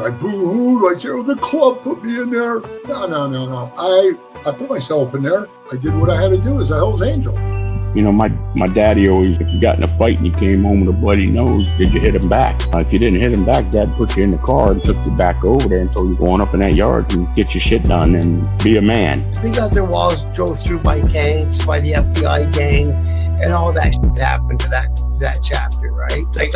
I boo-hooed. I said, oh, the club put me in there. No. I put myself in there. I did what I had to do as a Hell's Angel. You know, my daddy always, if you got in a fight and you came home with a bloody nose, did you hit him back? If you didn't hit him back, Dad put you in the car and took you back over there and told you going up in that yard and get your shit done and be a man. They got their walls drove through by gangs, by the FBI gang, and all that shit happened to that chapter, right? Like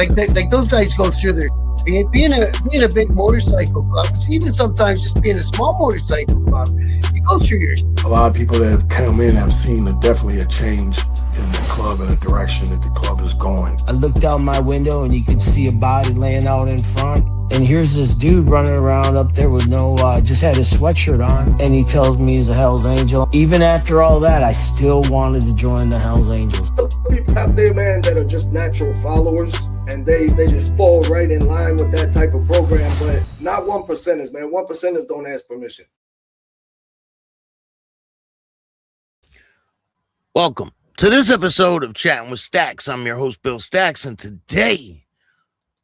those guys go through their being a big motorcycle club, even sometimes just being a small motorcycle club, you go through your. A lot of people that have come in have seen definitely a change in the club and the direction that the club is going. I looked out my window and you could see a body laying out in front. And here's this dude running around up there with no, just had his sweatshirt on. And he tells me he's a Hell's Angel. Even after all that, I still wanted to join the Hell's Angels. People out there, man, that are just natural followers. And they just fall right in line with that type of program. But not 1%ers, man. 1%ers don't ask permission. Welcome to this episode of Chattin with Staxx. I'm your host, Bill Staxx, and today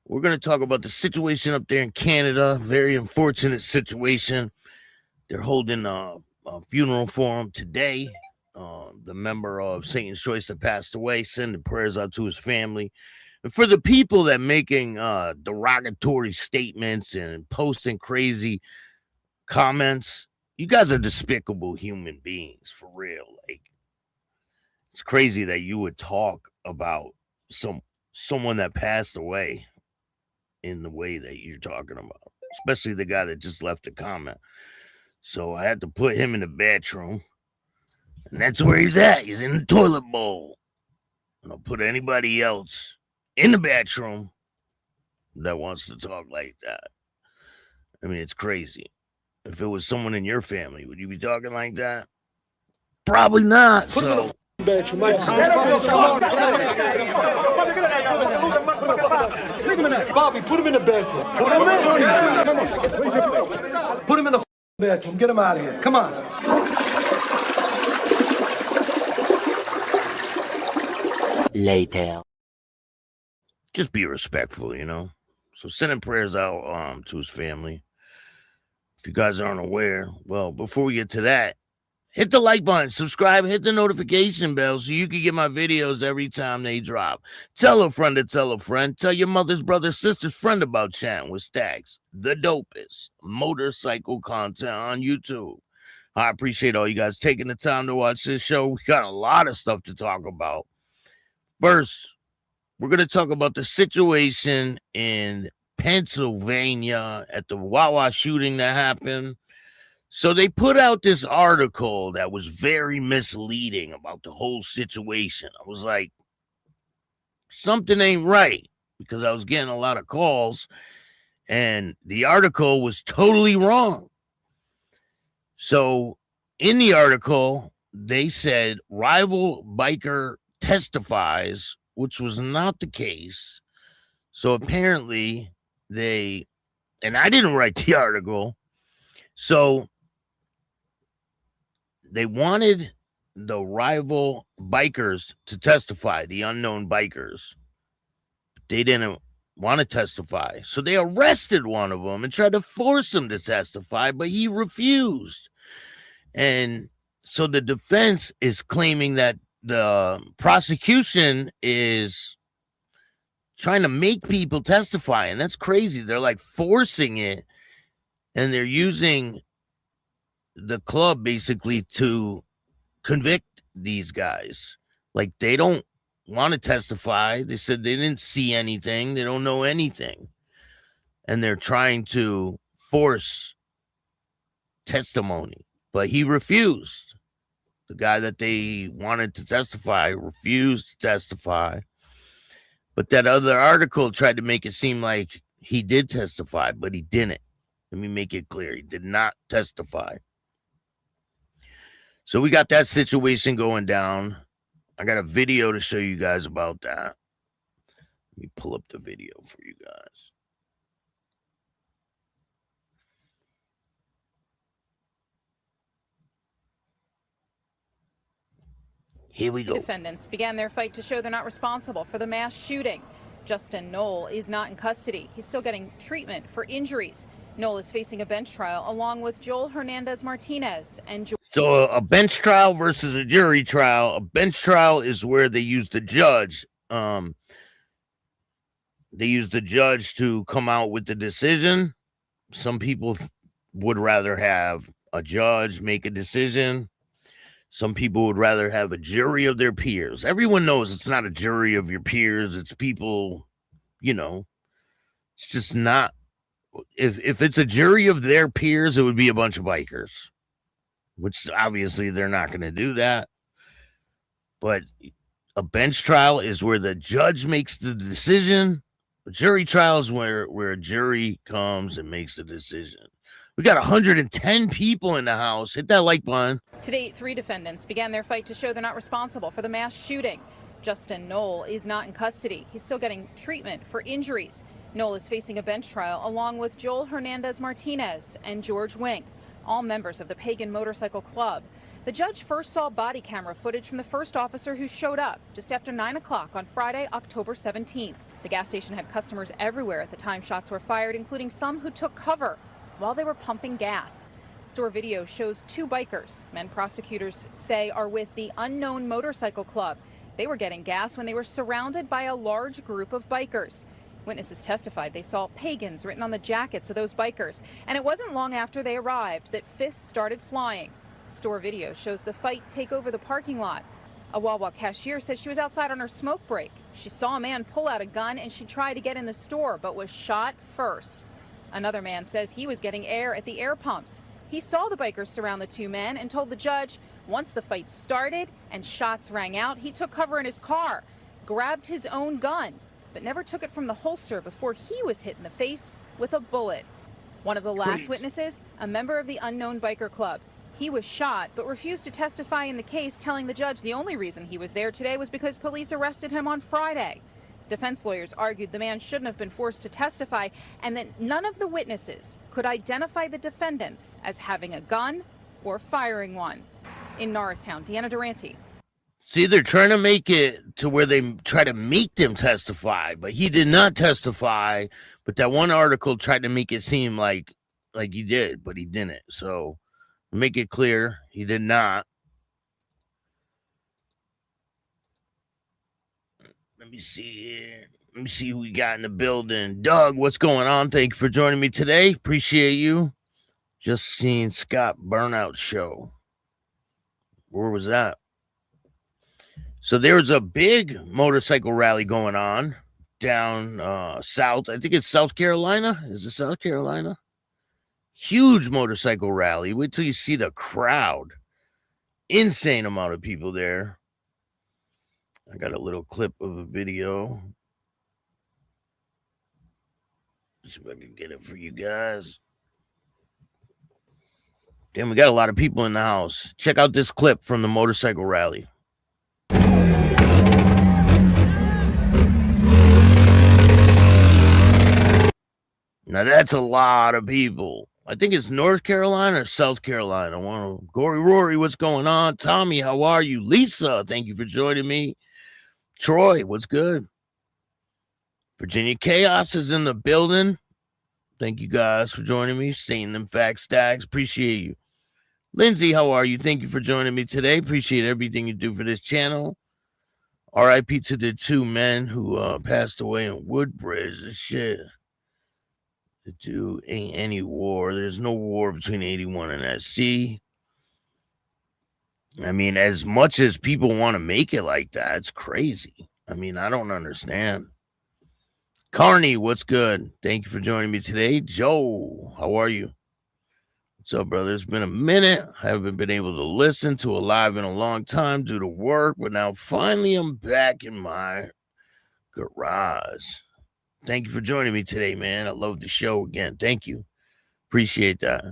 we're going to talk about the situation up there in Canada. Very unfortunate situation. They're holding a funeral for him today. The member of Satan's Choice that passed away, sending prayers out to his family. And for the people that making derogatory statements and posting crazy comments, you guys are despicable human beings, for real. Like, it's crazy that you would talk about someone that passed away in the way that you're talking about, especially the guy that just left a comment. So I had to put him in the bathroom, and that's where he's at. He's in the toilet bowl. And I'll put anybody else in the bathroom that wants to talk like that. I mean, it's crazy. If it was someone in your family, would you be talking like that? Probably not. So. Bobby, put him in the bedroom. Put him in the bedroom. Get him out of here. Come on. Later. Just be respectful, you know. So sending prayers out to his family. If you guys aren't aware, well, before we get to that, hit the like button, subscribe, hit the notification bell so you can get my videos every time they drop. Tell a friend to tell a friend. Tell your mother's brother, sister's friend about Chattin with Staxx, the dopest motorcycle content on YouTube. I appreciate all you guys taking the time to watch this show. We got a lot of stuff to talk about. First, we're going to talk about the situation in Pennsylvania at the Wawa shooting that happened. So they put out this article that was very misleading about the whole situation. I was like, something ain't right, because I was getting a lot of calls and the article was totally wrong. So in the article, they said rival biker testifies, which was not the case. So apparently and I didn't write the article. So they wanted the rival bikers to testify, the unknown bikers. They didn't want to testify. So they arrested one of them and tried to force him to testify, but he refused. And so the defense is claiming that the prosecution is trying to make people testify, and that's crazy. They're like forcing it, and they're using the club basically to convict these guys. Like, they don't want to testify. They said they didn't see anything. They don't know anything. And they're trying to force testimony. But he refused. The guy that they wanted to testify refused to testify. But that other article tried to make it seem like he did testify, but he didn't. Let me make it clear. He did not testify. So we got that situation going down. I got a video to show you guys about that. Let me pull up the video for you guys. Here we go. Defendants began their fight to show they're not responsible for the mass shooting. Justin Knoll is not in custody. He's still getting treatment for injuries. Noel is facing a bench trial along with Joel Hernandez Martinez and So a bench trial versus a jury trial. A bench trial is where they use the judge. They use the judge to come out with the decision. Some people would rather have a judge make a decision. Some people would rather have a jury of their peers. Everyone knows it's not a jury of your peers. It's people, it's just not. If it's a jury of their peers, it would be a bunch of bikers, which obviously they're not going to do that. But a bench trial is where the judge makes the decision. A jury trial is where a jury comes and makes the decision. We got 110 people in the house. Hit that like button. Today, 3 defendants began their fight to show they're not responsible for the mass shooting. Justin Knoll is not in custody. He's still getting treatment for injuries. Knoll is facing a bench trial along with Joel Hernandez Martinez and George Wink, all members of the Pagan Motorcycle Club. The judge first saw body camera footage from the first officer who showed up just after 9 o'clock on Friday, October 17th. The gas station had customers everywhere at the time shots were fired, including some who took cover while they were pumping gas. Store video shows 2 bikers, men prosecutors say are with the Unknown Motorcycle Club. They were getting gas when they were surrounded by a large group of bikers. Witnesses testified they saw pagans written on the jackets of those bikers, and it wasn't long after they arrived that fists started flying. Store video shows the fight take over the parking lot. A Wawa cashier says she was outside on her smoke break. She saw a man pull out a gun and she tried to get in the store but was shot first. Another man says he was getting air at the air pumps. He saw the bikers surround the 2 men and told the judge once the fight started and shots rang out, he took cover in his car, grabbed his own gun, but never took it from the holster before he was hit in the face with a bullet. One of the last witnesses, a member of the Unknown Biker Club. He was shot but refused to testify in the case, telling the judge the only reason he was there today was because police arrested him on Friday. Defense lawyers argued the man shouldn't have been forced to testify and that none of the witnesses could identify the defendants as having a gun or firing one. In Norristown, Deanna Durante. See, they're trying to make it to where they try to make them testify, but he did not testify. But that one article tried to make it seem like he did, but he didn't. So make it clear, he did not. Let me see here. Let me see who we got in the building. Doug, what's going on? Thank you for joining me today. Appreciate you. Just seen Scott Burnout show. Where was that? So there was a big motorcycle rally going on down south. I think it's South Carolina. Is it South Carolina? Huge motorcycle rally. Wait till you see the crowd. Insane amount of people there. I got a little clip of a video. See if I can get it for you guys. Damn, we got a lot of people in the house. Check out this clip from the motorcycle rally. Now that's a lot of people. I think it's North Carolina or South Carolina. Gory Rory, what's going on? Tommy, how are you? Lisa, thank you for joining me. Troy, what's good? Virginia Chaos is in the building. Thank you guys for joining me. Stating them facts, Staxx. Appreciate you. Lindsay, how are you? Thank you for joining me today. Appreciate everything you do for this channel. R.I.P. to the 2 men who passed away in Woodbridge. This shit. The 2 ain't any war. There's no war between 81 and SC. I mean, as much as people want to make it like that, it's crazy. I mean, I don't understand. Carney, what's good? Thank you for joining me today. Joe, how are you? What's up, brother? It's been a minute. I haven't been able to listen to a live in a long time due to work, but now finally I'm back in my garage. Thank you for joining me today, man. I love the show again. Thank you. Appreciate that.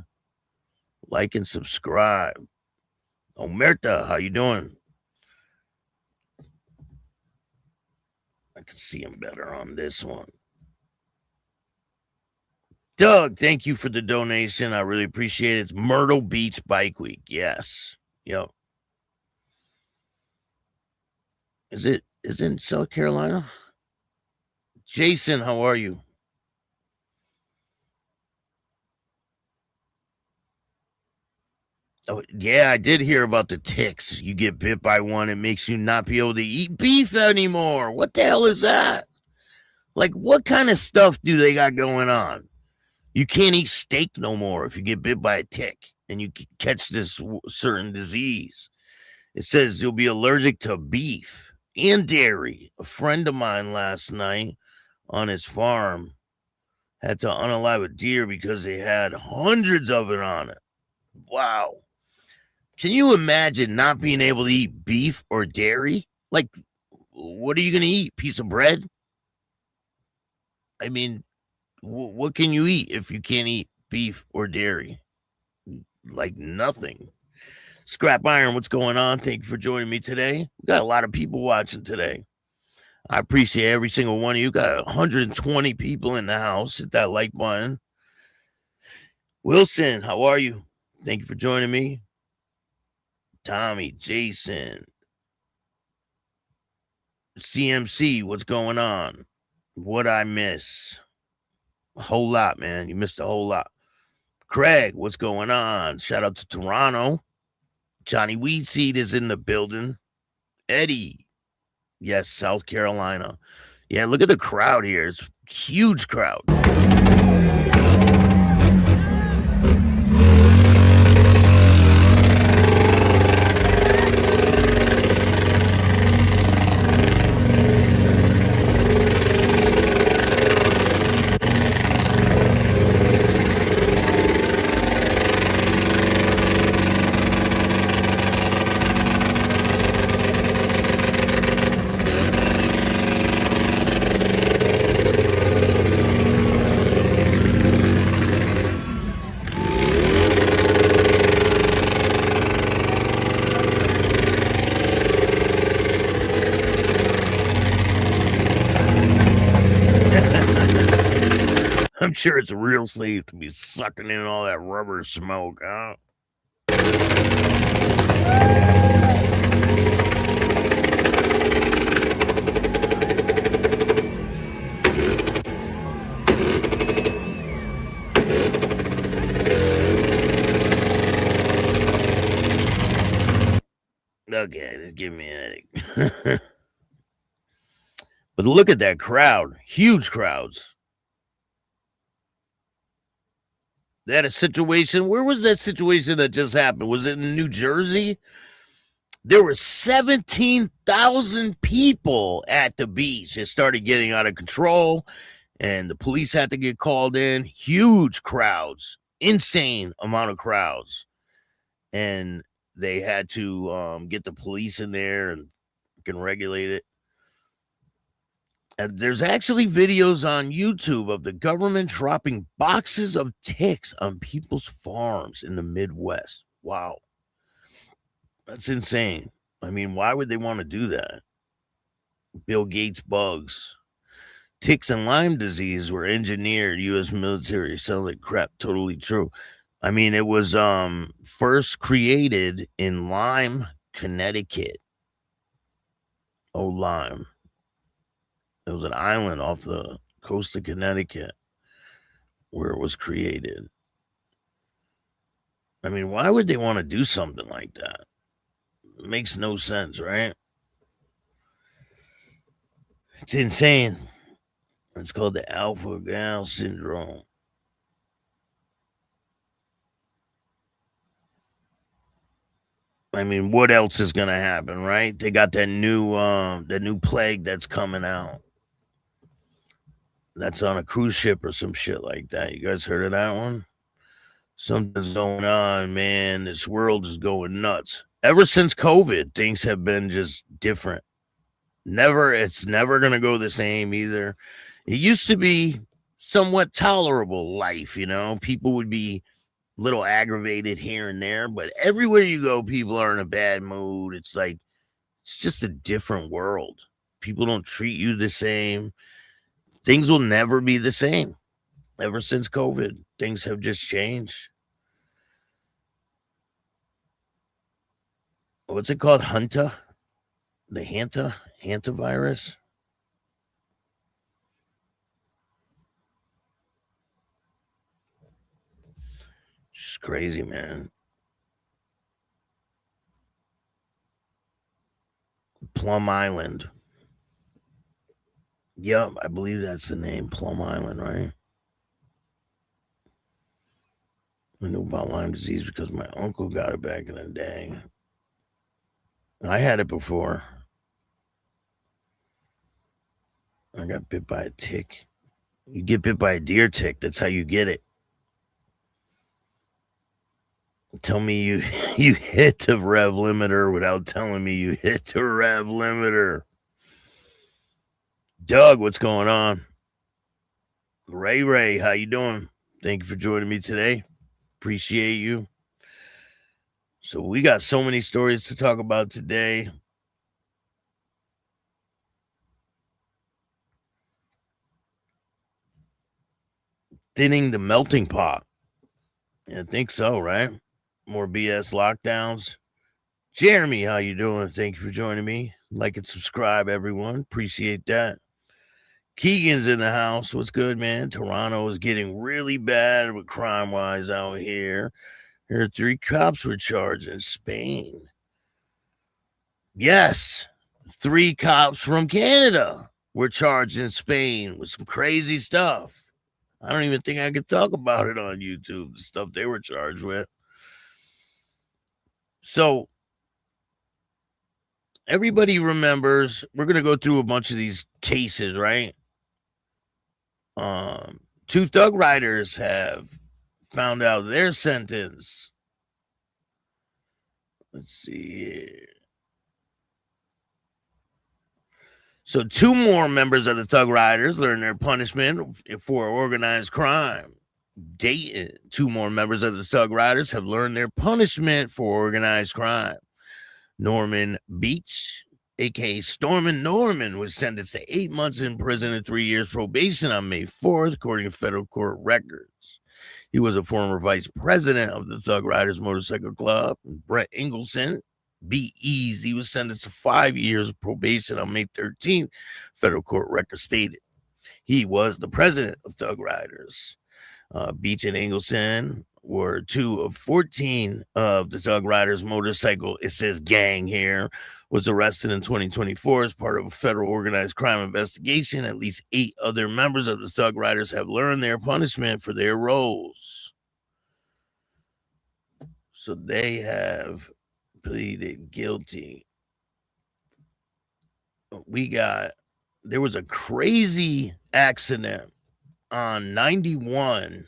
Like and subscribe. Omerta, how you doing? I can see him better on this one. Doug, thank you for the donation. I really appreciate it. It's Myrtle Beach Bike Week. Yes. Yep. Is it in South Carolina? Jason, how are you? Oh, yeah, I did hear about the ticks. You get bit by one, it makes you not be able to eat beef anymore. What the hell is that? Like, what kind of stuff do they got going on? You can't eat steak no more if you get bit by a tick and you catch this certain disease. It says you'll be allergic to beef and dairy. A friend of mine last night on his farm had to unalive a deer because they had hundreds of it on it. Wow. Can you imagine not being able to eat beef or dairy? Like, what are you going to eat? Piece of bread? I mean, what can you eat if you can't eat beef or dairy? Like nothing. Scrap Iron, what's going on? Thank you for joining me today. We got a lot of people watching today. I appreciate every single one of you. Got 120 people in the house. Hit that like button. Wilson, how are you? Thank you for joining me. Tommy, Jason, CMC, what's going on? What I miss? A whole lot, man. You missed a whole lot. Craig, what's going on? Shout out to Toronto. Johnny Weedseed is in the building. Eddie, yes, South Carolina. Yeah, look at the crowd here. It's a huge crowd. I'm sure it's real safe to be sucking in all that rubber smoke, huh? Okay, just give me a headache. But look at that crowd. Huge crowds. They had a situation. Where was that situation that just happened? Was it in New Jersey? There were 17,000 people at the beach. It started getting out of control, and the police had to get called in. Huge crowds, insane amount of crowds. And they had to get the police in there and can regulate it. And there's actually videos on YouTube of the government dropping boxes of ticks on people's farms in the Midwest. Wow. That's insane. I mean, why would they want to do that? Bill Gates bugs. Ticks and Lyme disease were engineered. U.S. military. Sounds like crap. Totally true. I mean, it was first created in Lyme, Connecticut. Oh, Lyme. It was an island off the coast of Connecticut where it was created. I mean, why would they want to do something like that? It makes no sense, right? It's insane. It's called the alpha-gal syndrome. I mean, what else is gonna happen, right? They got that new plague that's coming out. That's on a cruise ship or some shit like that. You guys heard of that one? Something's going on, man. This world is going nuts. Ever since COVID, things have been just different. It's never gonna go the same either. It used to be somewhat tolerable life, you know. People would be a little aggravated here and there, but everywhere you go, people are in a bad mood. It's like it's just a different world. People don't treat you the same. Things will never be the same. Ever since COVID, things have just changed. What's it called? Hanta? The Hanta virus? Just crazy, man. Plum Island. Yep, I believe that's the name, Plum Island, right? I knew about Lyme disease because my uncle got it back in the day. I had it before. I got bit by a tick. You get bit by a deer tick, that's how you get it. Tell me you you hit the rev limiter without telling me you hit the rev limiter. Doug, what's going on? Ray, how you doing? Thank you for joining me today. Appreciate you. So we got so many stories to talk about today. Thinning the melting pot. I think so, right? More BS lockdowns. Jeremy, how you doing? Thank you for joining me. Like and subscribe, everyone. Appreciate that. Keegan's in the house. What's good, man? Toronto is getting really bad with crime-wise out here. Here, 3 cops were charged in Spain. Yes, 3 cops from Canada were charged in Spain with some crazy stuff. I don't even think I could talk about it on YouTube, the stuff they were charged with. So, everybody remembers, we're going to go through a bunch of these cases, right? 2 thug riders have found out their sentence. Let's see here. So 2 more members of the Thug Riders learned their punishment for organized crime. Dayton, 2 more members of the Thug Riders have learned their punishment for organized crime. Norman Beach, a.k.a. Stormin' Norman, was sentenced to 8 months in prison and 3 years probation on May 4th, according to federal court records. He was a former vice president of the Thug Riders Motorcycle Club. Brett Engelson, B-Easy, was sentenced to 5 years of probation on May 13th, federal court record stated. He was the president of Thug Riders. Beach and Engelson were 2 of 14 of the Thug Riders motorcycle, it says gang here, was arrested in 2024 as part of a federal organized crime investigation. At least 8 other members of the Thug Riders have learned their punishment for their roles. So they have pleaded guilty. There was a crazy accident on 91.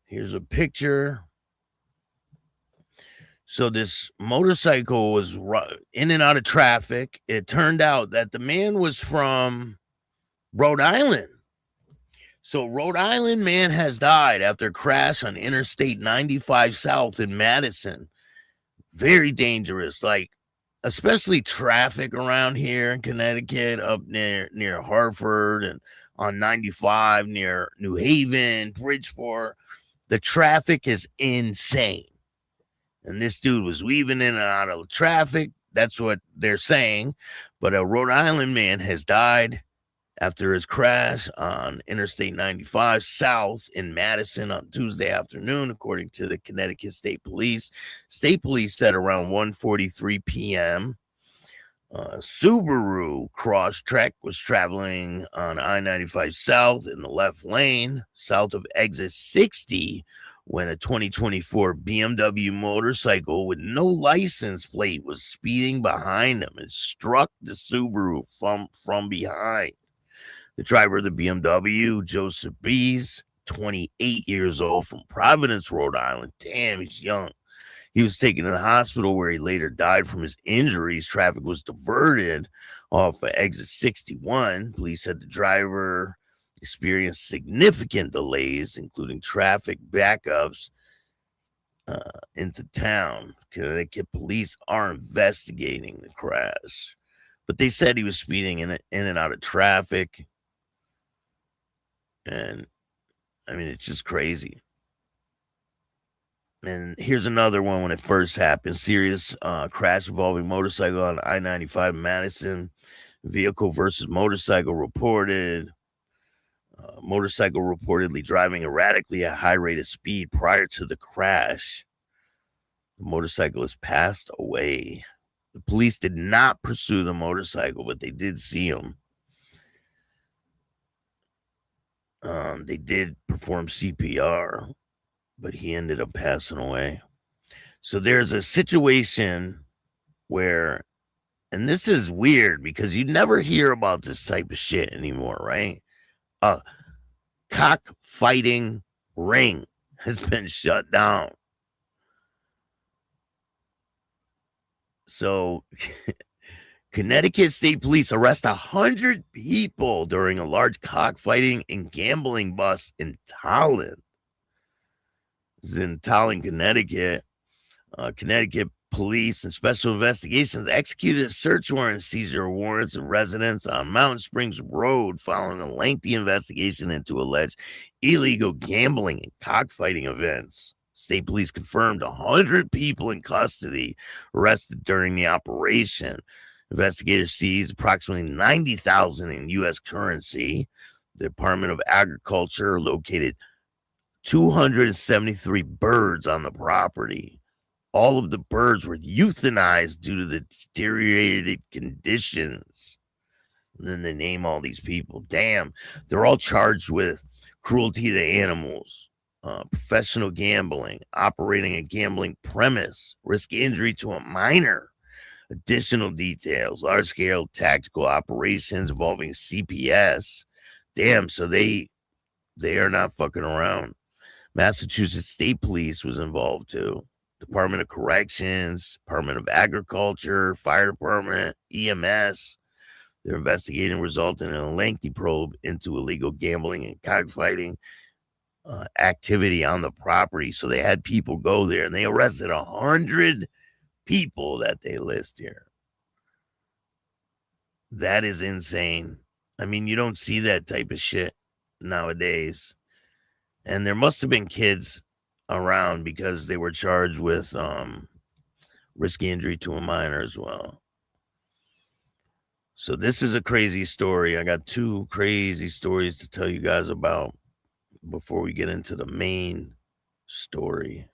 Here's a picture. So this motorcycle was in and out of traffic. It turned out that the man was from Rhode Island. So Rhode Island man has died after a crash on Interstate 95 South in Madison. Very dangerous, like especially traffic around here in Connecticut, up near Hartford, and on 95 near New Haven, Bridgeport. The traffic is insane. And this dude was weaving in and out of traffic. That's what they're saying. But a Rhode Island man has died after his crash on Interstate 95 South in Madison on Tuesday afternoon, according to the Connecticut State Police. State Police said around 1:43 p.m., Subaru Crosstrek was traveling on I-95 South in the left lane, south of exit 60, when a 2024 BMW motorcycle with no license plate was speeding behind him and struck the Subaru from behind. The driver of the BMW, Joseph Bees, 28 years old, from Providence, Rhode Island. Damn, he's young. He was taken to the hospital where he later died from his injuries. Traffic was diverted off of exit 61. Police said the driver experienced significant delays, including traffic backups into town. Connecticut police are investigating the crash, but they said he was speeding in and out of traffic. And I mean, it's just crazy. And here's another one when it first happened. Serious crash involving motorcycle on I-95 Madison. Vehicle versus motorcycle reported. Motorcycle reportedly driving erratically at high rate of speed prior to the crash. The motorcyclist passed away. The police did not pursue the motorcycle, but they did see him. They did perform CPR, but he ended up passing away. So there's a situation where, and this is weird because you never hear about this type of shit anymore, right? A cockfighting ring has been shut down. So Connecticut State Police arrest 100 people during a large cockfighting and gambling bust in Tallinn. This is in Tallinn, Connecticut. Connecticut Police and Special Investigations executed a search warrant and seizure warrants of residents on Mountain Springs Road following a lengthy investigation into alleged illegal gambling and cockfighting events. State Police confirmed 100 people in custody arrested during the operation. Investigators seized approximately $90,000 in U.S. currency. The Department of Agriculture located 273 birds on the property. All of the birds were euthanized due to the deteriorated conditions. And then they name all these people. Damn, they're all charged with cruelty to animals, professional gambling, operating a gambling premise, risk injury to a minor. Additional details, large-scale tactical operations involving CPS. Damn, so they are not fucking around. Massachusetts State Police was involved too. Department of Corrections, Department of Agriculture, Fire Department, EMS. Their investigating resulted in a lengthy probe into illegal gambling and cockfighting activity on the property. So they had people go there, and they arrested 100 people that they list here. That is insane. I mean, you don't see that type of shit nowadays. And there must have been kids around because they were charged with risk injury to a minor as well. So this is a crazy story. I got two crazy stories to tell you guys about before we get into the main story.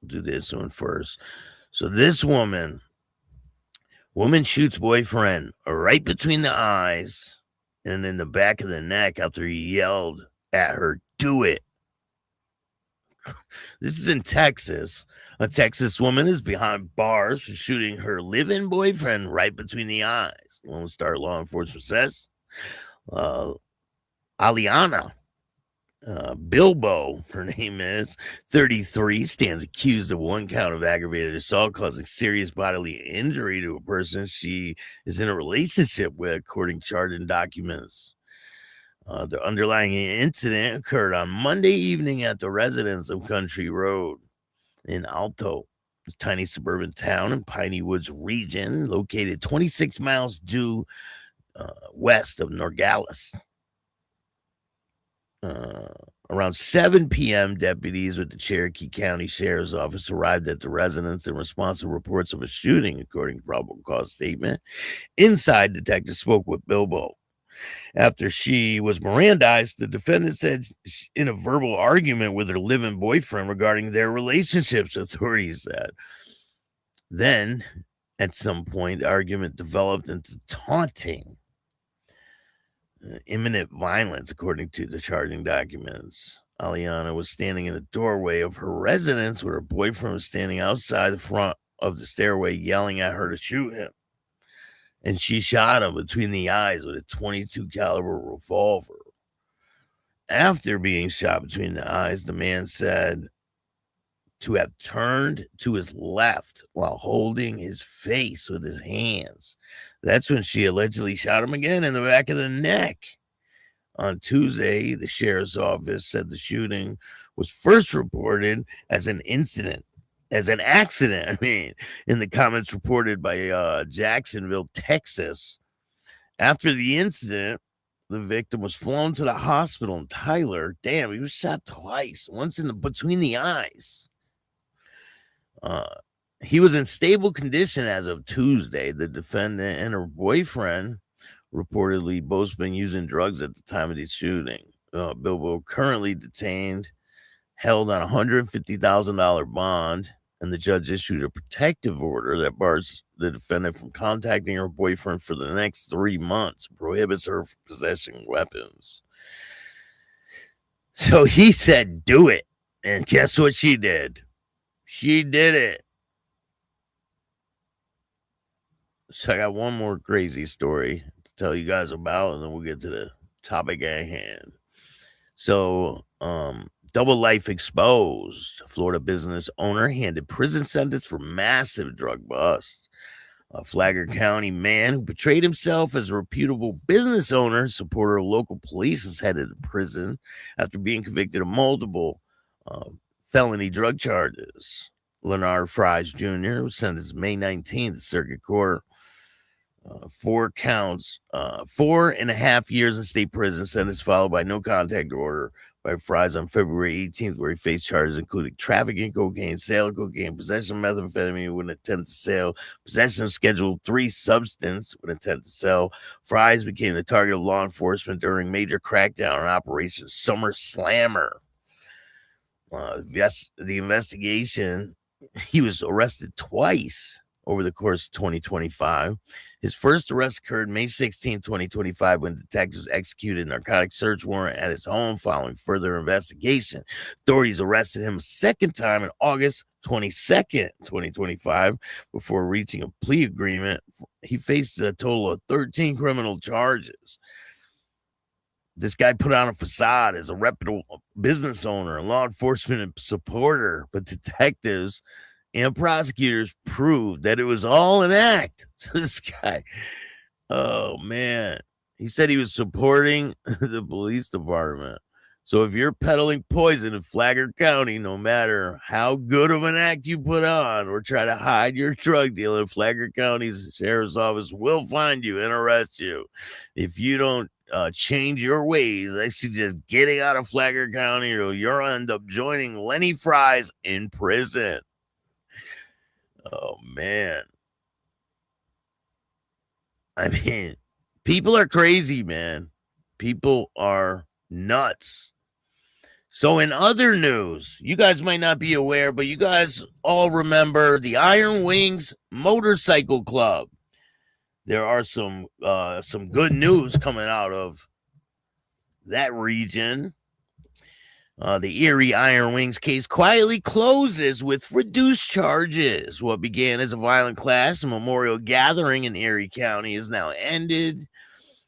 We'll do this one first. So this woman shoots boyfriend right between the eyes and in the back of the neck after he yelled at her, "Do it." This is in Texas. A Texas woman is behind bars for shooting her live-in boyfriend right between the eyes. Lone Star law enforcement says. Aliana Bilbo, her name is, 33, stands accused of one count of aggravated assault causing serious bodily injury to a person she is in a relationship with, according to charging documents. The underlying incident occurred on Monday evening at the residence of Country Road in Alto, a tiny suburban town in Piney Woods region, located 26 miles due west of Nogales. Around 7 p.m., deputies with the Cherokee County Sheriff's Office arrived at the residence in response to reports of a shooting, according to probable cause statement. Inside, detectives spoke with Bilbo. After she was Mirandized, the defendant said in a verbal argument with her live-in boyfriend regarding their relationships, authorities said. Then, at some point, the argument developed into taunting. Imminent violence, according to the charging documents. Aliana was standing in the doorway of her residence where her boyfriend was standing outside the front of the stairway yelling at her to shoot him. And she shot him between the eyes with a .22 caliber revolver. After being shot between the eyes, the man said to have turned to his left while holding his face with his hands. That's when she allegedly shot him again in the back of the neck. On Tuesday, the sheriff's office said the shooting was first reported as an accident. In the comments reported by Jacksonville, Texas. After the incident, the victim was flown to the hospital in Tyler. Damn, he was shot twice, once between the eyes. He was in stable condition as of Tuesday. The defendant and her boyfriend reportedly both been using drugs at the time of the shooting. Bilbo currently detained, held on a $150,000 bond. and the judge issued a protective order that bars the defendant from contacting her boyfriend for the next 3 months, prohibits her from possessing weapons. So he said, do it. And guess what she did? She did it. So I got one more crazy story to tell you guys about, and then we'll get to the topic at hand. So, double life exposed. Florida business owner handed prison sentence for massive drug bust. A Flagler County man who portrayed himself as a reputable business owner, supporter of local police, is headed to prison after being convicted of multiple felony drug charges. Leonard Fries Jr. was sentenced May 19th at Circuit Court. 4 counts, 4.5 years in state prison sentence, followed by no contact order by Fries on February 18th, where he faced charges including trafficking cocaine, sale of cocaine, possession of methamphetamine with intent to sell, possession of Schedule 3 substance with intent to sell. Fries became the target of law enforcement during major crackdown on Operation Summer Slammer. The investigation, he was arrested twice over the course of 2025. His first arrest occurred May 16, 2025, when detectives executed a narcotic search warrant at his home following further investigation. Authorities arrested him a second time on August 22nd, 2025, before reaching a plea agreement. He faced a total of 13 criminal charges. This guy put on a facade as a reputable business owner, a law enforcement supporter, but detectives and prosecutors proved that it was all an act. This guy, oh man, he said he was supporting the police department. So if you're peddling poison in Flagler County, no matter how good of an act you put on or try to hide your drug dealer, Flagler County's sheriff's office will find you and arrest you. If you don't change your ways, I suggest getting out of Flagler County, or you'll end up joining Lenny Fries in prison. Oh, man. I mean, people are crazy, man. People are nuts. So in other news, you guys might not be aware, but you guys all remember the Iron Wings Motorcycle Club. There are some good news coming out of that region. The Erie Iron Wings case quietly closes with reduced charges. What began as a violent clash and memorial gathering in Erie County is now ended,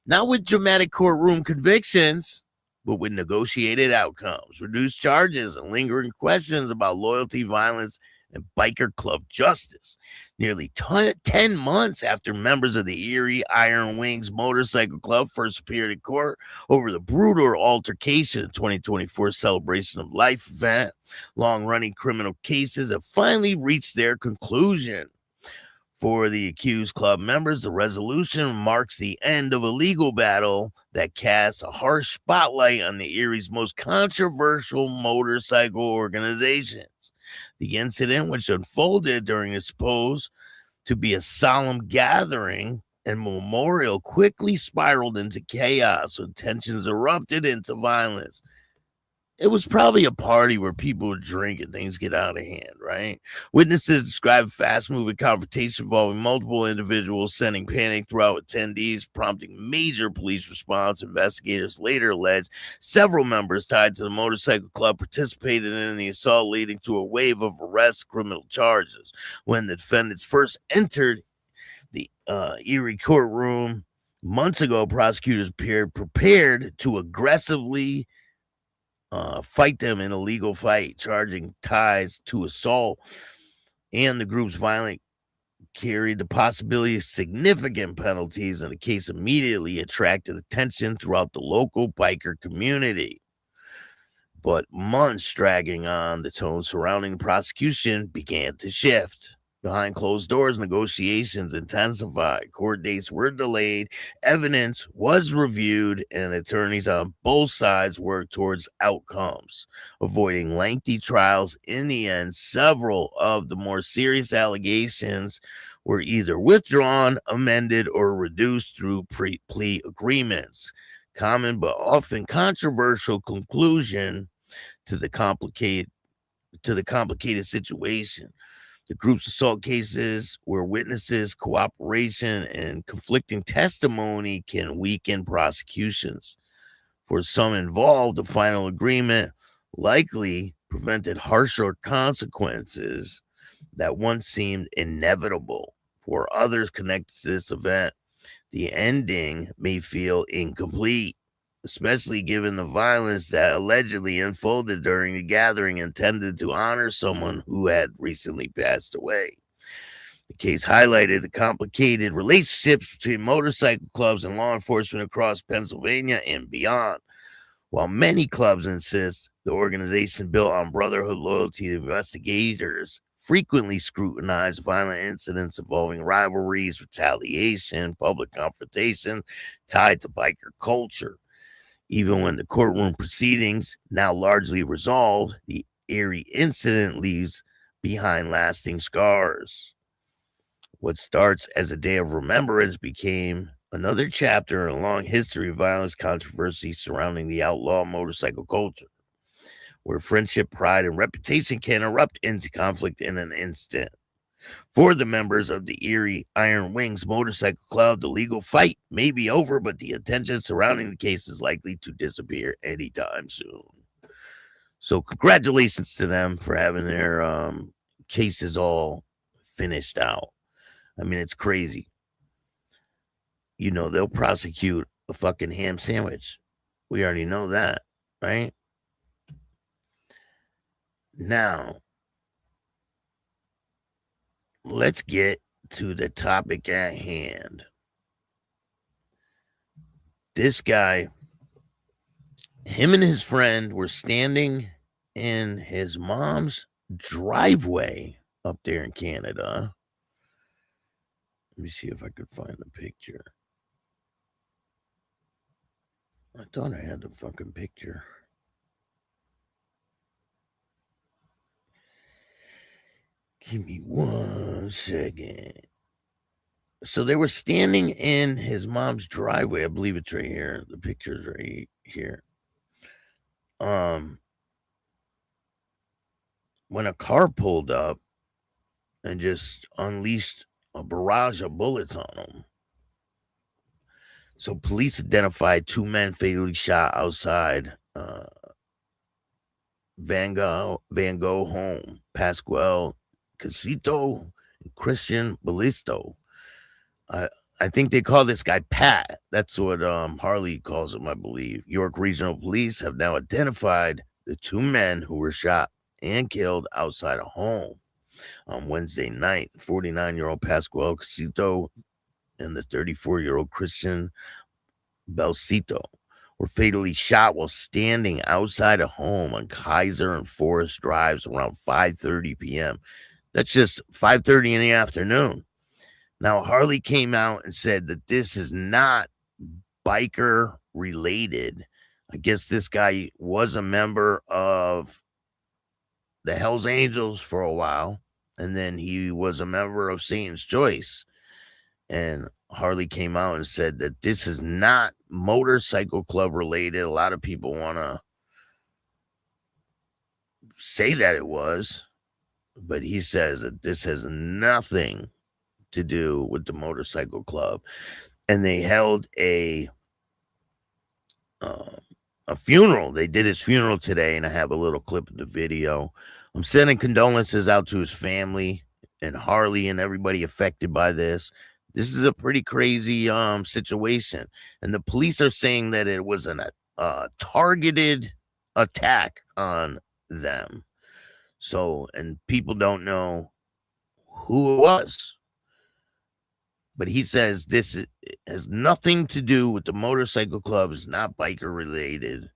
not with dramatic courtroom convictions, but with negotiated outcomes, reduced charges, and lingering questions about loyalty, violence, and biker club justice. Nearly 10 months after members of the Erie Iron Wings Motorcycle Club first appeared in court over the brutal altercation in 2024 Celebration of Life event, long-running criminal cases have finally reached their conclusion. For the accused club members, the resolution marks the end of a legal battle that casts a harsh spotlight on the Erie's most controversial motorcycle organizations. The incident, which unfolded during a supposed to be a solemn gathering and memorial, quickly spiraled into chaos when tensions erupted into violence. It was probably a party where people would drink and things get out of hand, right? Witnesses describe a fast-moving confrontation involving multiple individuals, sending panic throughout attendees, prompting major police response. Investigators later alleged several members tied to the motorcycle club participated in the assault, leading to a wave of arrests, criminal charges. When the defendants first entered the Erie courtroom months ago, prosecutors appeared prepared to aggressively fight them in a legal fight, charging ties to assault, and the group's violence carried the possibility of significant penalties, and the case immediately attracted attention throughout the local biker community. But months dragging on, the tone surrounding the prosecution began to shift. Behind closed doors, negotiations intensified. Court dates were delayed. Evidence was reviewed, and attorneys on both sides worked towards outcomes, avoiding lengthy trials. In the end, several of the more serious allegations were either withdrawn, amended, or reduced through plea agreements. Common but often controversial conclusion to the complicated situation. The group's assault cases where witnesses, cooperation, and conflicting testimony can weaken prosecutions. For some involved, the final agreement likely prevented harsher consequences that once seemed inevitable. For others connected to this event, the ending may feel incomplete, especially given the violence that allegedly unfolded during the gathering intended to honor someone who had recently passed away. The case highlighted the complicated relationships between motorcycle clubs and law enforcement across Pennsylvania and beyond. While many clubs insist the organization built on brotherhood loyalty, the investigators frequently scrutinize violent incidents involving rivalries, retaliation, public confrontation tied to biker culture. Even when the courtroom proceedings now largely resolved, the Erie incident leaves behind lasting scars. What starts as a day of remembrance became another chapter in a long history of violence controversy surrounding the outlaw motorcycle culture, where friendship, pride, and reputation can erupt into conflict in an instant. For the members of the Erie Iron Wings Motorcycle Club, the legal fight may be over, but the attention surrounding the case is likely to disappear anytime soon. So congratulations to them for having their cases all finished out. I mean, it's crazy. You know, they'll prosecute a fucking ham sandwich. We already know that, right? Now, let's get to the topic at hand. This guy, him and his friend were standing in his mom's driveway up there in Canada. Let me see if I could find the picture. I thought I had the fucking picture. Give me 1 second. So they were standing in his mom's driveway. I believe it's right here. The picture's right here. When a car pulled up and just unleashed a barrage of bullets on them. So police identified 2 men fatally shot outside Van Gogh home, Pasquale, Casciato, and Christian Belsito. I think they call this guy Pat. That's what Harley calls him, I believe. York Regional Police have now identified the 2 men who were shot and killed outside a home on Wednesday night. 49-year-old Pasquale Casciato and the 34-year-old Christian Belsito were fatally shot while standing outside a home on Kaiser and Forest Drives around 5:30 p.m. That's just 5:30 in the afternoon. Now, Harley came out and said that this is not biker related. I guess this guy was a member of the Hells Angels for a while, and then he was a member of Satan's Choice. And Harley came out and said that this is not motorcycle club related. A lot of people want to say that it was, but he says that this has nothing to do with the motorcycle club. And they held a funeral. They did his funeral today, and I have a little clip of the video. I'm sending condolences out to his family and Harley and everybody affected by this. This is a pretty crazy situation. And the police are saying that it was a targeted attack on them. So, and people don't know who it was. But he says this has nothing to do with the motorcycle club. It's not biker related.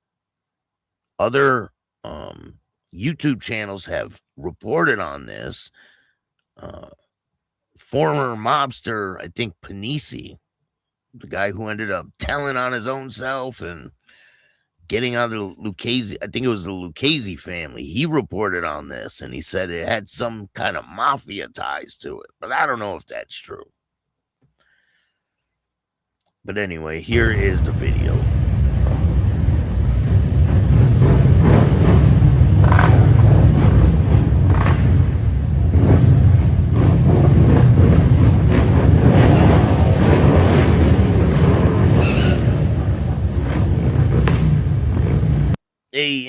Other YouTube channels have reported on this. Former mobster, I think Panisi, the guy who ended up telling on his own self and getting out of the Lucchese, I think it was the Lucchese family. He reported on this, and he said it had some kind of mafia ties to it. But I don't know if that's true. But anyway, here is the video.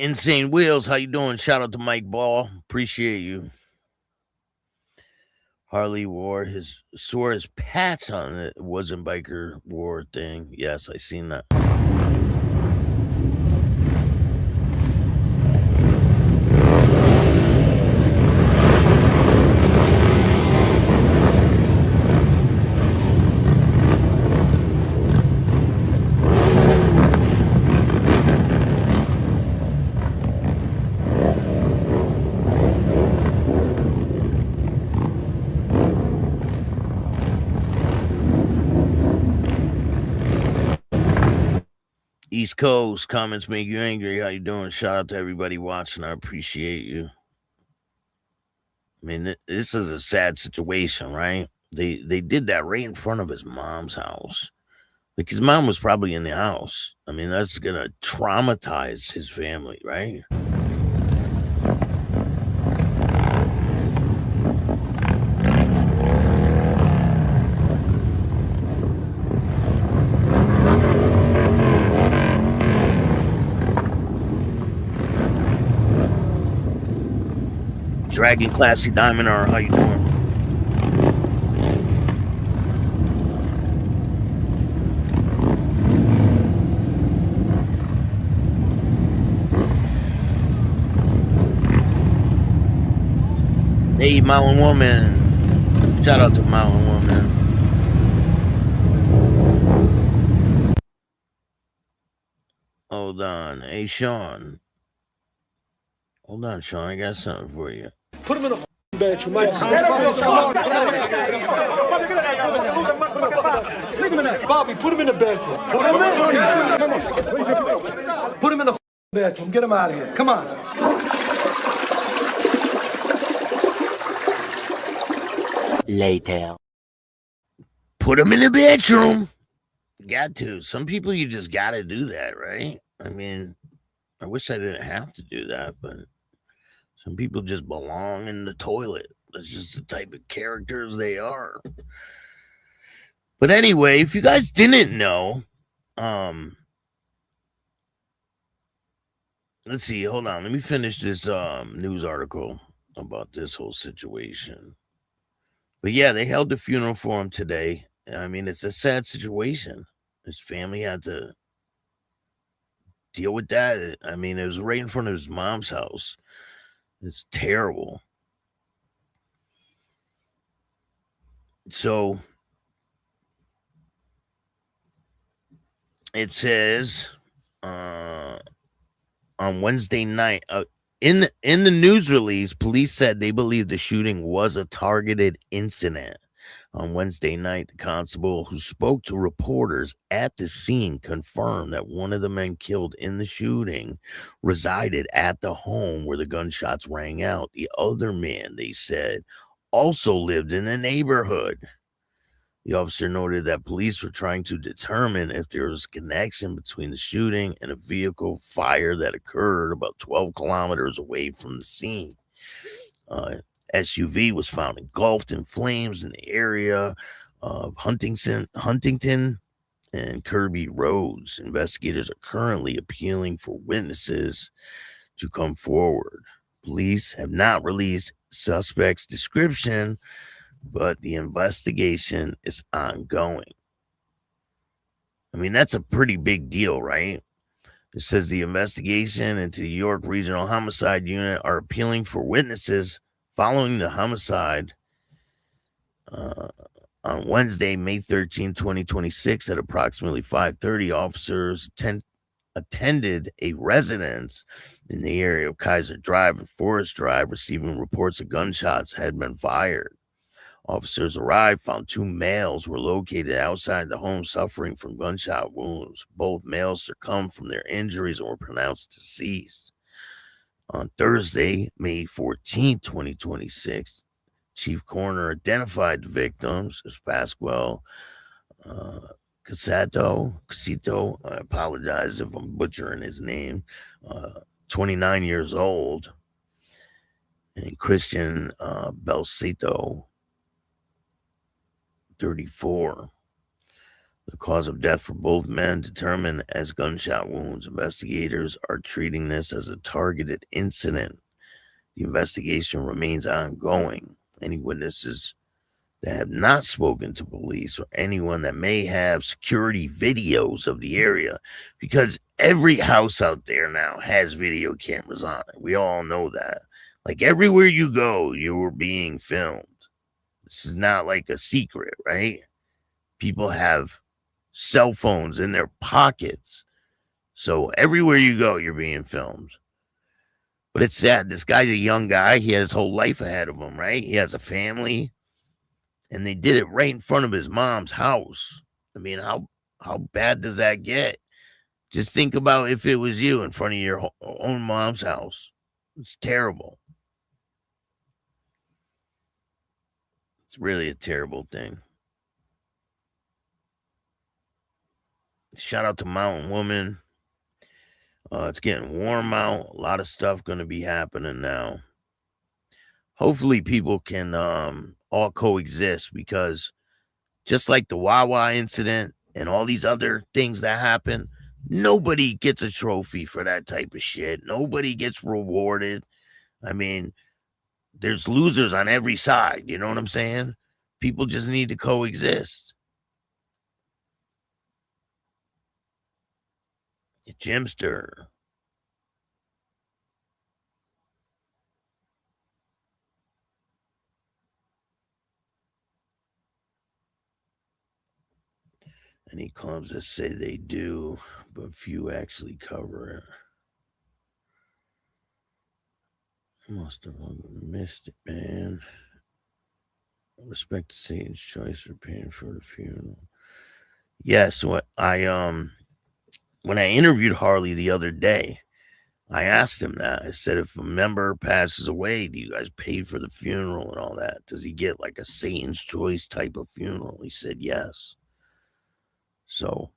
Insane Wheels, how you doing? Shout out to Mike Ball. Appreciate you. Harley swore his patch on it. It wasn't biker war thing. Yes, I seen that. East Coast comments make you angry. How you doing? Shout out to everybody watching. I appreciate you. I mean, this is a sad situation, right? They did that right in front of his mom's house. Like, his mom was probably in the house. I mean, that's gonna traumatize his family, right? Dragon Classy Diamond, or how you doing? Hey, Mountain Woman. Shout out to Mountain Woman. Hold on. Hey, Sean. Hold on, Sean. I got something for you. Put him in a bedroom, Mike. Bobby, put him in the bedroom. Put him in the bedroom. Get him out of here. Come on. Later. Put him in the bedroom. Got to. Some people, you just got to do that, right? I mean, I wish I didn't have to do that, but some people just belong in the toilet. That's just the type of characters they are. But anyway, if you guys didn't know, let's see. Hold on. Let me finish this news article about this whole situation. But yeah, they held the funeral for him today. I mean, it's a sad situation. His family had to deal with that. I mean, it was right in front of his mom's house. It's terrible. So it says on Wednesday night, in the news release, police said they believe the shooting was a targeted incident. On Wednesday night, the constable who spoke to reporters at the scene confirmed that one of the men killed in the shooting resided at the home where the gunshots rang out. The other man, they said, also lived in the neighborhood. The officer noted that police were trying to determine if there was a connection between the shooting and a vehicle fire that occurred about 12 kilometers away from the scene. SUV was found engulfed in flames in the area of Huntington and Kirby Roads. Investigators are currently appealing for witnesses to come forward. Police have not released suspect's description, but the investigation is ongoing. I mean, that's a pretty big deal, right? It says the investigation into the York Regional Homicide Unit are appealing for witnesses following the homicide on Wednesday, May 13, 2026, at approximately 5:30, officers attended a residence in the area of Kaiser Drive and Forest Drive, receiving reports of gunshots had been fired. Officers arrived, found two males were located outside the home suffering from gunshot wounds. Both males succumbed from their injuries and were pronounced deceased. On Thursday, May 14, 2026, Chief Coroner identified the victims as Pasquale Casciato. I apologize if I'm butchering his name. 29 years old, and Christian Belsito, 34. The cause of death for both men determined as gunshot wounds. Investigators are treating this as a targeted incident. The investigation remains ongoing. Any witnesses that have not spoken to police or anyone that may have security videos of the area, because every house out there now has video cameras on it. We all know that. Like everywhere you go, you're being filmed. This is not like a secret, right? People have cell phones in their pockets. So everywhere you go, you're being filmed. But it's sad. This guy's a young guy. He has his whole life ahead of him, right? He has a family. And they did it right in front of his mom's house. I mean, how bad does that get? Just think about if it was you in front of your own mom's house. It's terrible. It's really a terrible thing. Shout out to Mountain Woman. It's getting warm out. A lot of stuff going to be happening now. Hopefully people can all coexist, because just like the Wawa incident and all these other things that happen, nobody gets a trophy for that type of shit. Nobody gets rewarded. I mean, there's losers on every side. You know what I'm saying? People just need to coexist. Jimster. Any clubs that say they do, but few actually cover it. Must have missed it, man. I respect Satan's choice for paying for the funeral. Yes, when I interviewed Harley the other day, I asked him that. I said, if a member passes away, do you guys pay for the funeral and all that? Does he get like a Satan's choice type of funeral? He said yes. So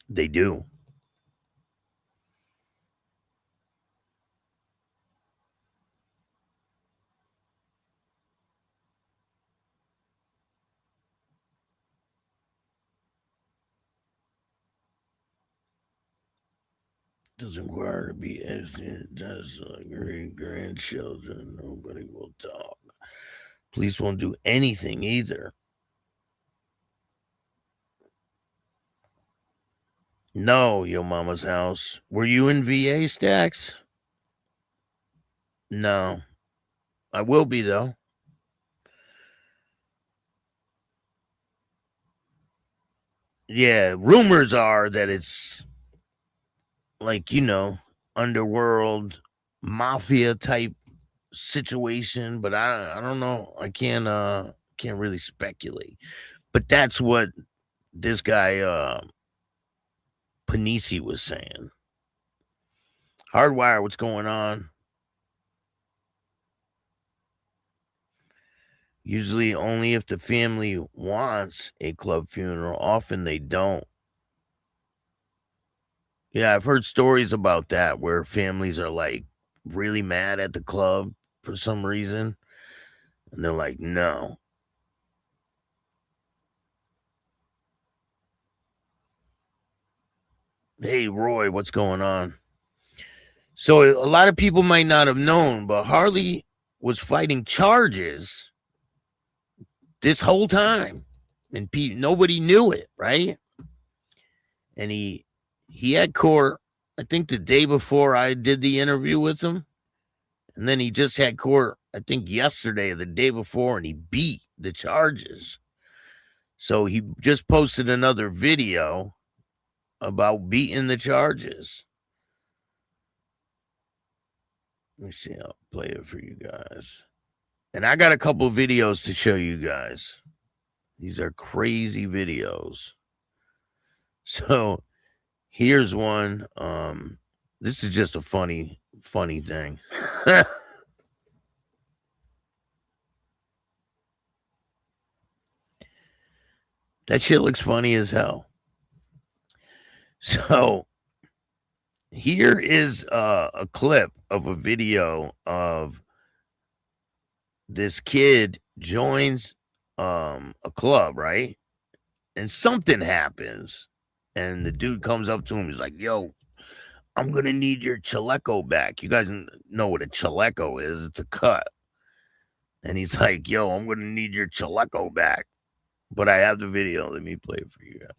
they do. Doesn't require to be as it does grandchildren. Nobody will talk. Police won't do anything either. No, Yo Mama's house. Were you in VA, Staxx? No. I will be, though. Yeah, rumors are that it's like, underworld mafia type situation, but I don't know. I can't really speculate. But that's what this guy Panisi was saying. Hardwire, what's going on? Usually only if the family wants a club funeral. Often they don't. Yeah, I've heard stories about that where families are like really mad at the club for some reason. And they're like, no. Hey, Roy, what's going on? So a lot of people might not have known, but Harley was fighting charges this whole time. And nobody knew it, right? And he had court, I think the day before I did the interview with him. And then he just had court, I think yesterday or the day before, and he beat the charges. So he just posted another video about beating the charges. Let me see. I'll play it for you guys. And I got a couple videos to show you guys. These are crazy videos. So here's one. This is just a funny thing. That shit looks funny as hell. So here is a clip of a video of this kid joins a club, right? and something happens, and the dude comes up to him. He's like, yo, I'm going to need your chaleco back. You guys know what a chaleco is. It's a cut. And he's like, yo, I'm going to need your chaleco back. But I have the video. Let me play it for you guys.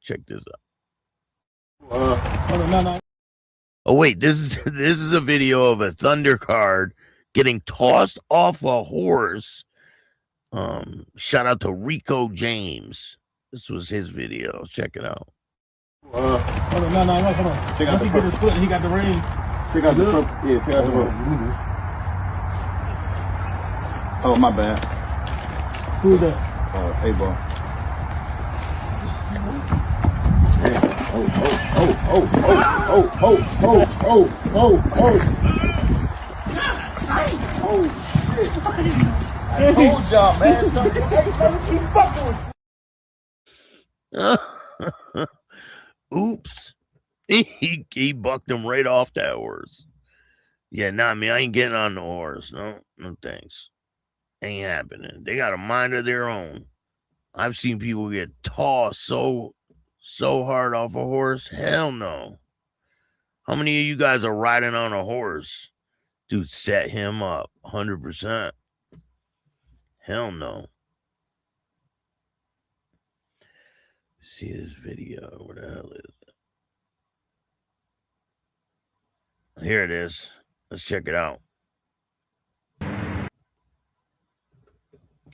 Check this out. Oh, wait, this is a video of a Thunder card getting tossed off a horse. Shout out to Rico James. This was his video. Check it out. Hold on, no, come on. Check out Once he get his foot and he got the ring. Check out the rope. Yeah, check out the rope. Oh, my bad. Who's that? A-Ball. Oh, shit. I told y'all, man. Oops. He bucked him right off that horse. Yeah, nah, man, I ain't getting on the horse. No thanks. Ain't happening. They got a mind of their own. I've seen people get tossed so hard off a horse. Hell no. How many of you guys are riding on a horse? Dude, set him up 100%. Hell no. See this video. Where the hell is it? Here it is. Let's check it out.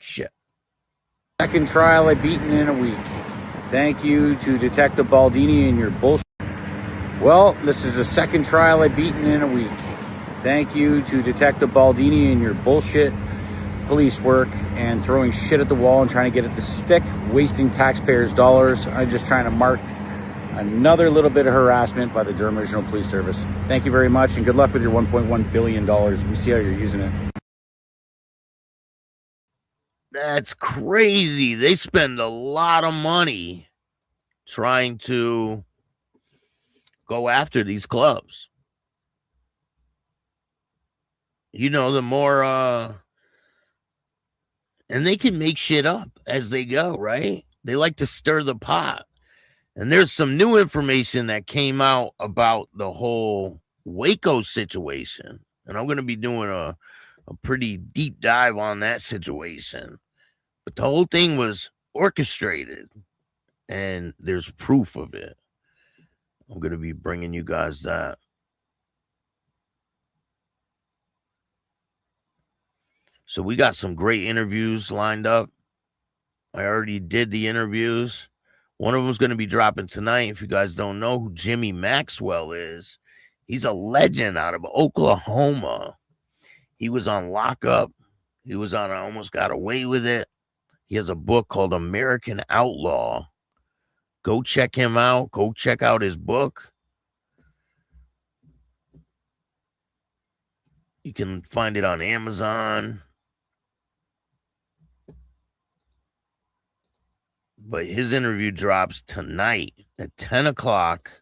Shit. Second trial I've beaten in a week. Thank you to Detective Baldini and your bullshit. Well, this is the second trial I've beaten in a week. Thank you to Detective Baldini and your bullshit police work and throwing shit at the wall and trying to get it to stick, wasting taxpayers' dollars. I'm just trying to mark another little bit of harassment by the Durham Regional Police Service. Thank you very much and good luck with your $1.1 billion. We see how you're using it. That's crazy. They spend a lot of money trying to go after these clubs. You know, the more and they can make shit up as they go, right? They like to stir the pot. And there's some new information that came out about the whole Waco situation. And I'm going to be doing a pretty deep dive on that situation. But the whole thing was orchestrated. And there's proof of it. I'm going to be bringing you guys that. So we got some great interviews lined up. I already did the interviews. One of them is going to be dropping tonight. If you guys don't know who Jimmy Maxwell is, he's a legend out of Oklahoma. He was on lockup. He was on I Almost Got Away with It. He has a book called American Outlaw. Go check him out. Go check out his book. You can find it on Amazon. But his interview drops tonight at 10 o'clock.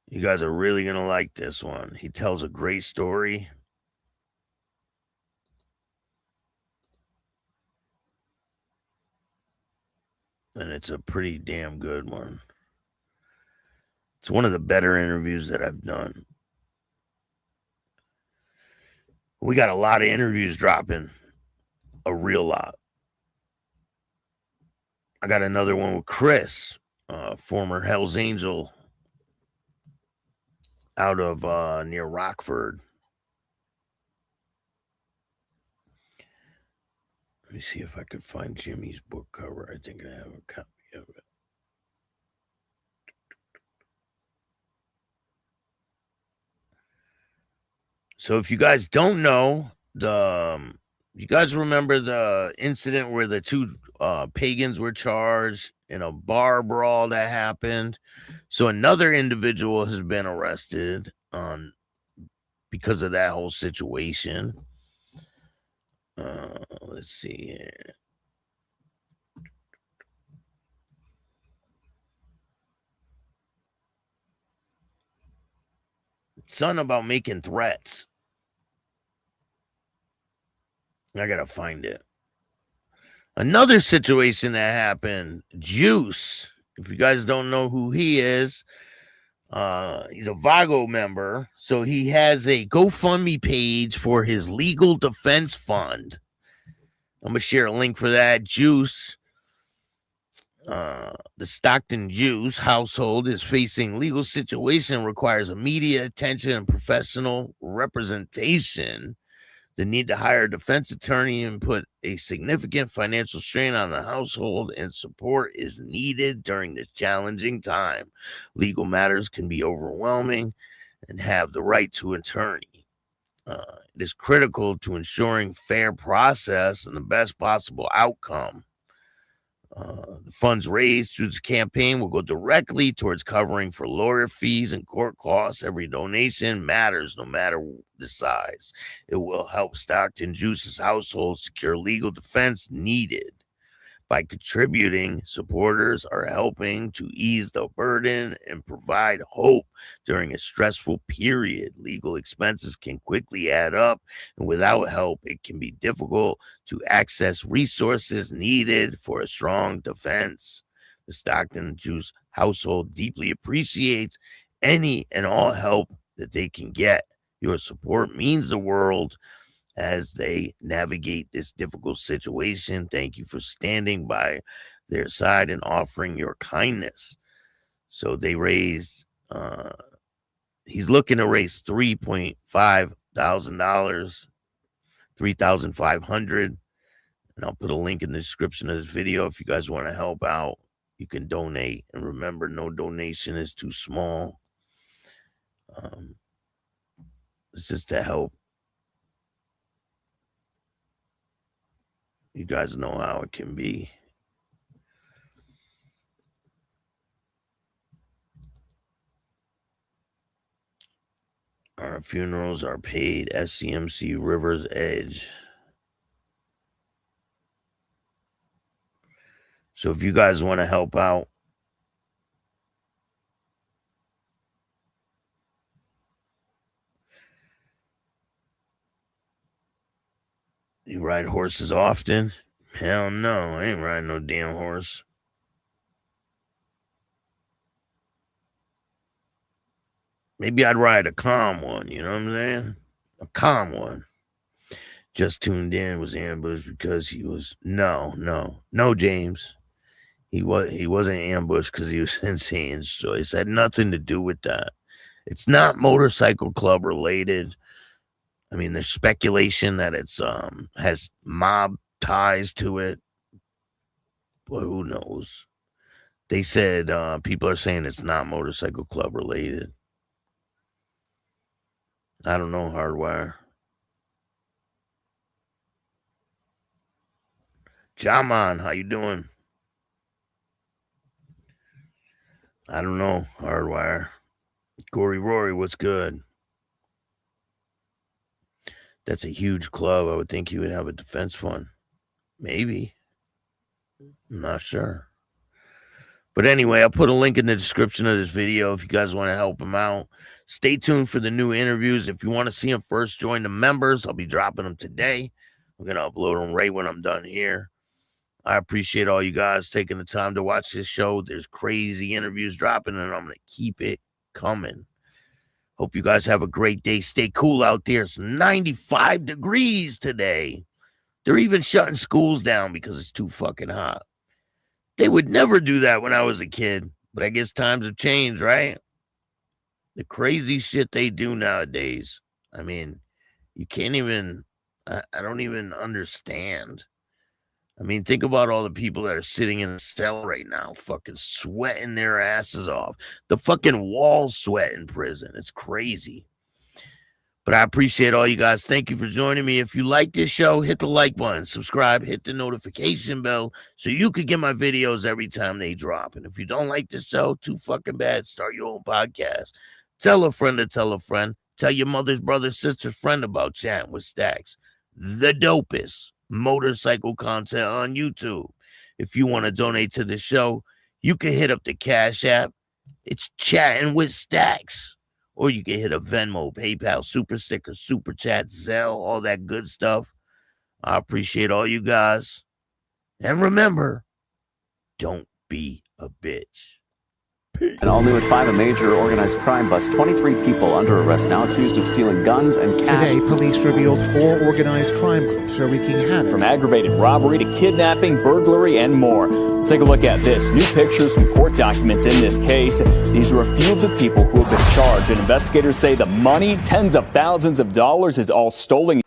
You guys are really going to like this one. He tells a great story. And it's a pretty damn good one. It's one of the better interviews that I've done. We got a lot of interviews dropping. A real lot. I got another one with Chris, former Hell's Angel out of near Rockford. Let me see if I could find Jimmy's book cover. I think I have a copy of it. So if you guys don't know, you guys remember the incident where the two pagans were charged in a bar brawl that happened? So another individual has been arrested because of that whole situation. Let's see here. It's something about making threats. I gotta find it. Another situation that happened, Juice. If you guys don't know who he is, he's a Vago member. So he has a GoFundMe page for his legal defense fund. I'm going to share a link for that. Juice, the Stockton Juice household is facing legal situation, requires immediate attention and professional representation. The need to hire a defense attorney and put a significant financial strain on the household, and support is needed during this challenging time. Legal matters can be overwhelming and have the right to attorney. It is critical to ensuring fair process and the best possible outcome. The funds raised through this campaign will go directly towards covering for lawyer fees and court costs. Every donation matters, no matter the size. It will help Stockton Juice's household secure legal defense needed. By contributing, supporters are helping to ease the burden and provide hope during a stressful period. Legal expenses can quickly add up, and without help, it can be difficult to access resources needed for a strong defense. The Stockton Juice household deeply appreciates any and all help that they can get. Your support means the world as they navigate this difficult situation. Thank you for standing by their side and offering your kindness. So they raised, he's looking to raise $3,500, $3,500. And I'll put a link in the description of this video. If you guys want to help out, you can donate. And remember, no donation is too small. It's just to help. You guys know how it can be. Our funerals are paid. SCMC River's Edge. So if you guys want to help out, you ride horses often? Hell no, I ain't riding no damn horse. Maybe I'd ride a calm one, you know what I'm saying? A calm one. Just tuned in, was ambushed because he was no, James. He wasn't ambushed because he was in Satan's choice. It had nothing to do with that. It's not motorcycle club related. I mean, there's speculation that it's has mob ties to it, but who knows? They said people are saying it's not motorcycle club related. I don't know, Hardwire. Jaman, how you doing? I don't know, Hardwire. Gory Rory, what's good? That's a huge club. I would think you would have a defense fund. Maybe. I'm not sure. But anyway, I'll put a link in the description of this video if you guys want to help him out. Stay tuned for the new interviews. If you want to see them first, join the members. I'll be dropping them today. I'm going to upload them right when I'm done here. I appreciate all you guys taking the time to watch this show. There's crazy interviews dropping, and I'm going to keep it coming. Hope you guys have a great day. Stay cool out there. It's 95 degrees today. They're even shutting schools down because it's too fucking hot. They would never do that when I was a kid, but I guess times have changed, right? The crazy shit they do nowadays. I mean, you can't even, I don't even understand. I mean, think about all the people that are sitting in a cell right now, fucking sweating their asses off. The fucking walls sweat in prison. It's crazy. But I appreciate all you guys. Thank you for joining me. If you like this show, hit the like button, subscribe, hit the notification bell so you could get my videos every time they drop. And if you don't like this show, too fucking bad, start your own podcast. Tell a friend to tell a friend. Tell your mother's brother, sister's friend about Chattin With Staxx. The dopest motorcycle content on YouTube. If you want to donate to the show, you can hit up the Cash App. It's Chattin With Staxx. Or you can hit a Venmo, PayPal, Super Sticker, Super Chat, Zelle, all that good stuff. I appreciate all you guys. And remember, don't be a bitch. And all new at 5, a major organized crime bust. 23 people under arrest now accused of stealing guns and cash. Today, police revealed 4 organized crime groups are wreaking havoc. From aggravated robbery to kidnapping, burglary, and more. Let's take a look at this. New pictures from court documents in this case. These are a few of the people who have been charged. And investigators say the money, tens of thousands of dollars, is all stolen.